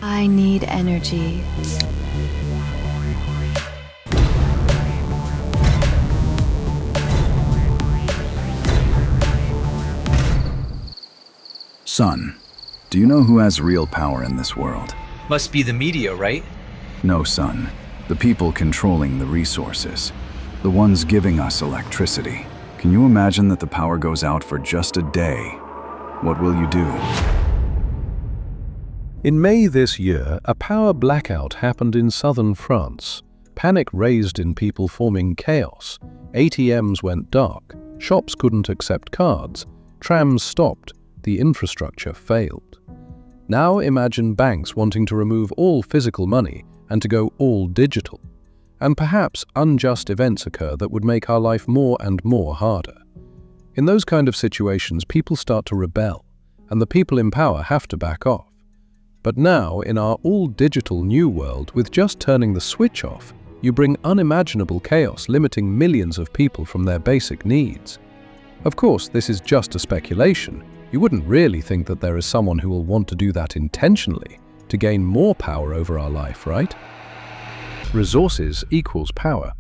I need energy. Son, do you know who has real power in this world? Must be the media, right? No, son. The people controlling the resources. The ones giving us electricity. Can you imagine that the power goes out for just a day? What will you do? In May this year, a power blackout happened in southern France. Panic raised in people, forming chaos. ATMs went dark, shops couldn't accept cards, trams stopped, the infrastructure failed. Now imagine banks wanting to remove all physical money and to go all digital. And perhaps unjust events occur that would make our life more and more harder. In those kind of situations, people start to rebel, and the people in power have to back off. But now, in our all-digital new world, with just turning the switch off, you bring unimaginable chaos, limiting millions of people from their basic needs. Of course, this is just a speculation. You wouldn't really think that there is someone who will want to do that intentionally, to gain more power over our life, right? Resources equals power.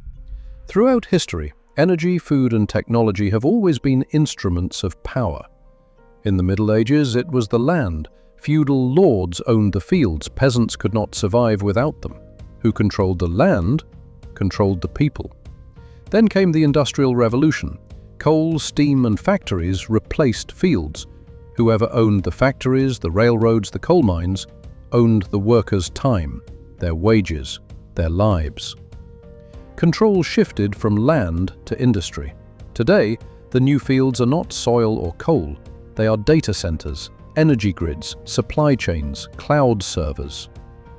Throughout history, energy, food, and technology have always been instruments of power. In the Middle Ages, it was the land. Feudal lords owned the fields. Peasants could not survive without them. Who controlled the land, controlled the people. Then came the Industrial Revolution. Coal, steam, and factories replaced fields. Whoever owned the factories, the railroads, the coal mines, owned the workers' time, their wages, their lives. Control shifted from land to industry. Today, the new fields are not soil or coal. They are data centers, energy grids, supply chains, cloud servers.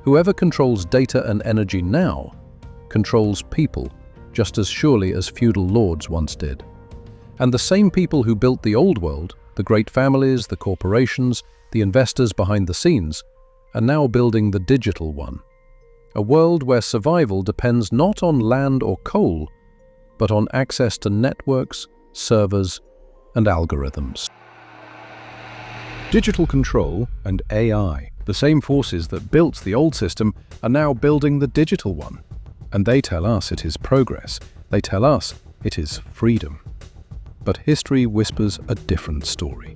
Whoever controls data and energy now controls people, just as surely as feudal lords once did. And the same people who built the old world, the great families, the corporations, the investors behind the scenes, are now building the digital one. A world where survival depends not on land or coal, but on access to networks, servers, and algorithms. Digital control and AI, the same forces that built the old system, are now building the digital one. And they tell us it is progress. They tell us it is freedom. But history whispers a different story.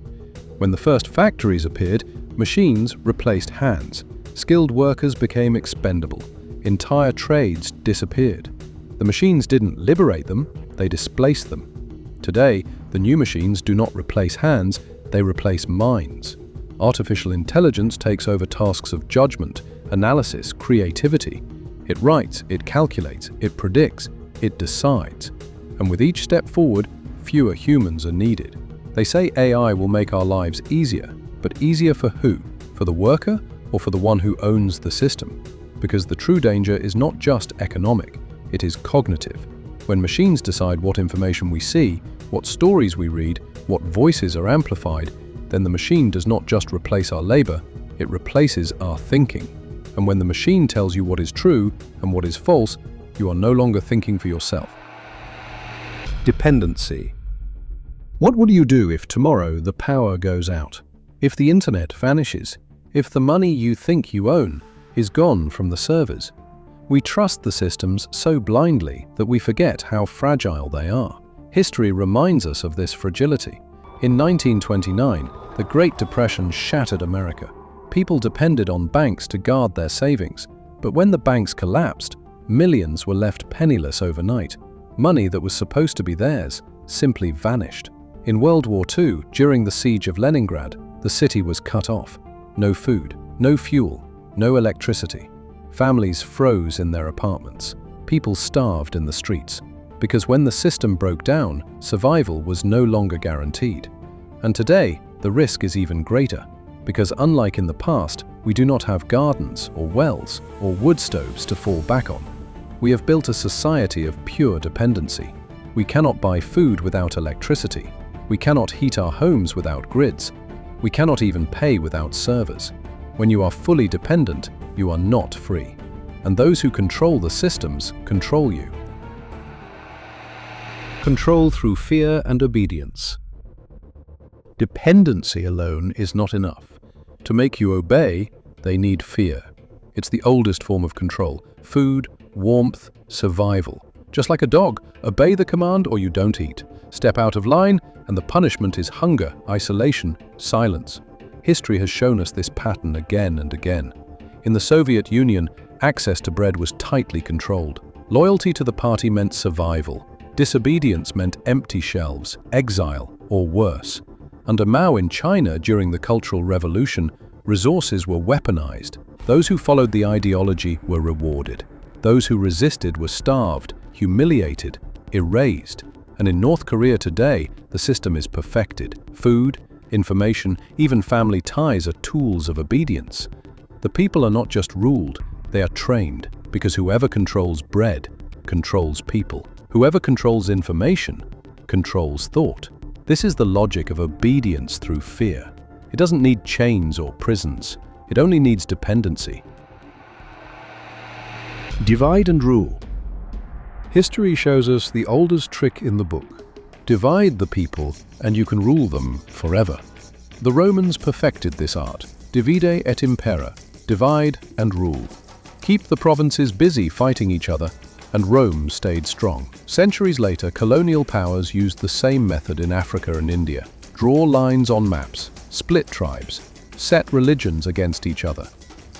When the first factories appeared, machines replaced hands. Skilled workers became expendable. Entire trades disappeared. The machines didn't liberate them, they displaced them. Today, the new machines do not replace hands, they replace minds. Artificial intelligence takes over tasks of judgment, analysis, creativity. It writes, it calculates, it predicts, it decides. And with each step forward, fewer humans are needed. They say AI will make our lives easier, but easier for who? For the worker or for the one who owns the system? Because the true danger is not just economic, it is cognitive. When machines decide what information we see, what stories we read, what voices are amplified, then the machine does not just replace our labor, it replaces our thinking. And when the machine tells you what is true and what is false, you are no longer thinking for yourself. Dependency. What will you do if tomorrow the power goes out? If the internet vanishes? If the money you think you own is gone from the servers? We trust the systems so blindly that we forget how fragile they are. History reminds us of this fragility. In 1929, the Great Depression shattered America. People depended on banks to guard their savings, but when the banks collapsed, millions were left penniless overnight. Money that was supposed to be theirs simply vanished. In World War II, during the siege of Leningrad, the city was cut off. No food, no fuel, no electricity. Families froze in their apartments. People starved in the streets. Because when the system broke down, survival was no longer guaranteed. And today, the risk is even greater, because unlike in the past, we do not have gardens or wells or wood stoves to fall back on. We have built a society of pure dependency. We cannot buy food without electricity. We cannot heat our homes without grids. We cannot even pay without servers. When you are fully dependent, you are not free. And those who control the systems control you. Control through fear and obedience. Dependency alone is not enough. To make you obey, they need fear. It's the oldest form of control. Food, warmth, survival. Just like a dog, obey the command or you don't eat. Step out of line, and the punishment is hunger, isolation, silence. History has shown us this pattern again and again. In the Soviet Union, access to bread was tightly controlled. Loyalty to the party meant survival. Disobedience meant empty shelves, exile, or worse. Under Mao in China during the Cultural Revolution, resources were weaponized. Those who followed the ideology were rewarded. Those who resisted were starved, humiliated, erased. And in North Korea today, the system is perfected. Food, information, even family ties are tools of obedience. The people are not just ruled, they are trained, because whoever controls bread controls people. Whoever controls information controls thought. This is the logic of obedience through fear. It doesn't need chains or prisons. It only needs dependency. Divide and rule. History shows us the oldest trick in the book. Divide the people and you can rule them forever. The Romans perfected this art. Divide et impera, divide and rule. Keep the provinces busy fighting each other, and Rome stayed strong. Centuries later, colonial powers used the same method in Africa and India. Draw lines on maps, split tribes, set religions against each other.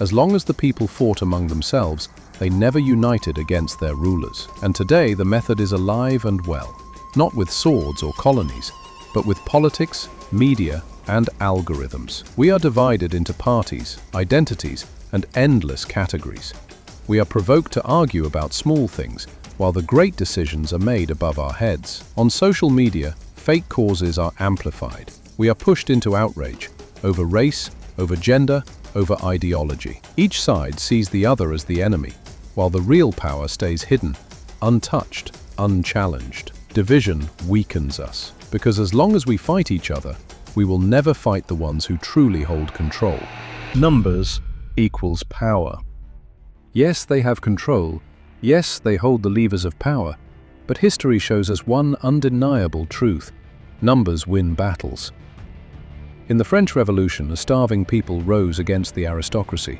As long as the people fought among themselves, they never united against their rulers. And today the method is alive and well, not with swords or colonies, but with politics, media, and algorithms. We are divided into parties, identities, and endless categories. We are provoked to argue about small things, while the great decisions are made above our heads. On social media, fake causes are amplified. We are pushed into outrage over race, over gender, over ideology. Each side sees the other as the enemy, while the real power stays hidden, untouched, unchallenged. Division weakens us, because as long as we fight each other, we will never fight the ones who truly hold control. Numbers equals power. Yes, they have control. Yes, they hold the levers of power. But history shows us one undeniable truth. Numbers win battles. In the French Revolution, a starving people rose against the aristocracy.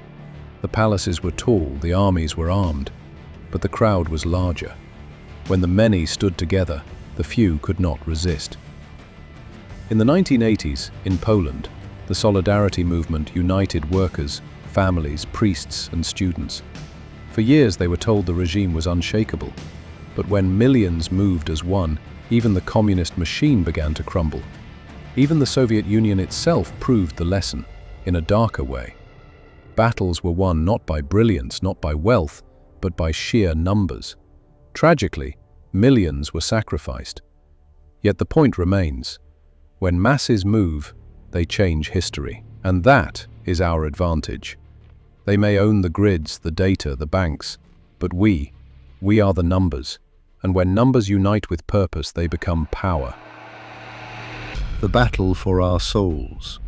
The palaces were tall, the armies were armed, but the crowd was larger. When the many stood together, the few could not resist. In the 1980s, in Poland, the Solidarity movement united workers, families, priests, and students. For years they were told the regime was unshakable, but when millions moved as one, even the communist machine began to crumble. Even the Soviet Union itself proved the lesson, in a darker way. Battles were won not by brilliance, not by wealth, but by sheer numbers. Tragically, millions were sacrificed. Yet the point remains. When masses move, they change history. And that is our advantage. They may own the grids, the data, the banks, but we are the numbers. And when numbers unite with purpose, they become power. The battle for our souls.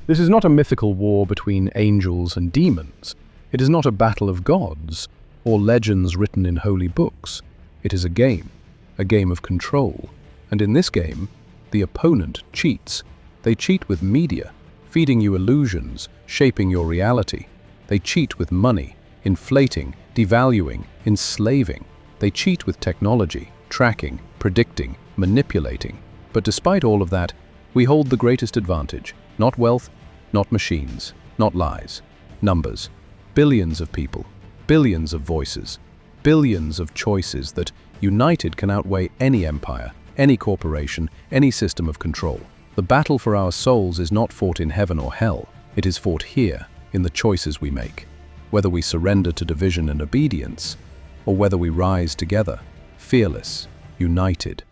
This is not a mythical war between angels and demons. It is not a battle of gods or legends written in holy books. It is a game of control. And in this game, the opponent cheats. They cheat with media, feeding you illusions, shaping your reality. They cheat with money, inflating, devaluing, enslaving. They cheat with technology, tracking, predicting, manipulating. But despite all of that, we hold the greatest advantage. Not wealth, not machines, not lies. Numbers. Billions of people, billions of voices, billions of choices that, united, can outweigh any empire, any corporation, any system of control. The battle for our souls is not fought in heaven or hell. It is fought here, in the choices we make. Whether we surrender to division and obedience, or whether we rise together, fearless, united.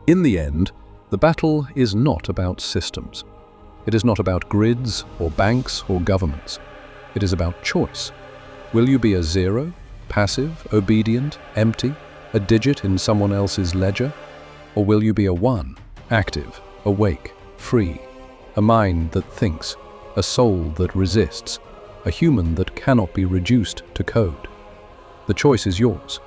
In the end, the battle is not about systems. It is not about grids or banks or governments. It is about choice. Will you be a zero, passive, obedient, empty, a digit in someone else's ledger? Or will you be a one, active, awake, free, a mind that thinks, a soul that resists, a human that cannot be reduced to code? The choice is yours.